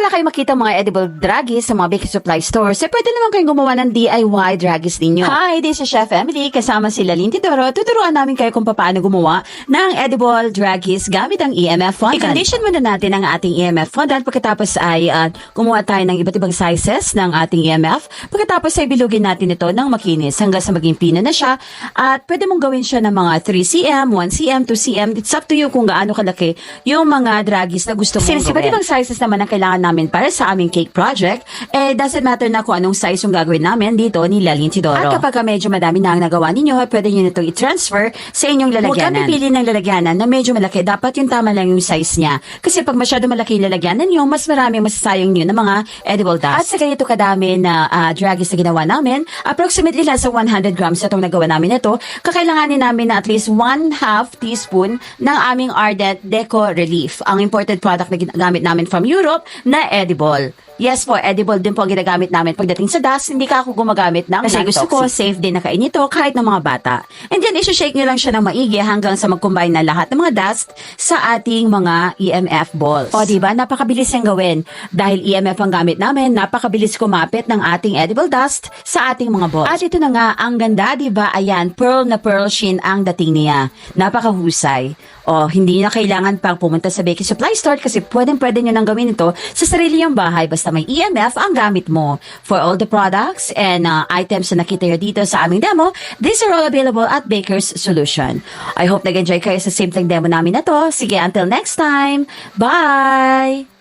wala kayong makita mga edible druggies sa mga bakery supply stores, pwede naman kayong gumawa ng DIY druggies ninyo. Hi, this is Chef Emily. Kasama si Lalyn Tidoro. Tuturuan namin kayo kung paano gumawa ng edible druggies gamit ang EMF fondant. I-condition muna natin ang ating EMF fondant. Pagkatapos ay gumawa tayo ng iba't ibang sizes ng ating EMF. Pagkatapos ay bilugin natin ito ng makinis hanggang sa maging pino na siya. At pwede mong gawin siya ng mga 3cm, 1cm, 2cm. It's up to you kung gaano kalaki yung mga druggies na gusto mong gawin. Since iba't ibang sizes naman ang kailangan namin para sa aming cake project, doesn't matter na kung anong size yung gagawin namin dito ni Lalyn Tidoro. At kapag medyo madami na ang nagawa ninyo, pwede nyo nito i-transfer sa inyong lalagyanan. Huwag kang pipili ng lalagyanan na medyo malaki. Dapat yung tama lang yung size niya. Kasi pag masyado malaki yung lalagyanan nyo, mas maraming masasayang nyo ng mga edible dust. At sa ganito kadami na druggies na ginawa namin, approximately lang sa 100 grams itong nagawa namin ito, kakailanganin namin na at least 1/2 teaspoon ng aming Ardent Deco Relief. Ang imported product na ginagamit namin from Europe na edible. Yes po, edible din po ang ginagamit namin pagdating sa dust. Hindi ka ako gumagamit ng kasi gusto ko safe din na kain ito kahit ng mga bata. And then, isi-shake nyo lang siya ng maigi hanggang sa mag-combine na lahat ng mga dust sa ating mga EMF balls. O diba, napakabilis yung gawin. Dahil EMF ang gamit namin, napakabilis kumapit ng ating edible dust sa ating mga balls. At ito na nga, ang ganda, diba? Ayan, pearl na pearl sheen ang dating niya. Napakahusay. O, hindi na kailangan pang pumunta sa bakery supply store kasi pwede nyo nang gawin ito sa sarili yung bahay basta may EMF ang gamit mo. For all the products and items na nakita nyo dito sa aming demo, these are all available at Baker's Solution. I hope nag-enjoy kayo sa simpleng demo namin na to. Sige, until next time. Bye!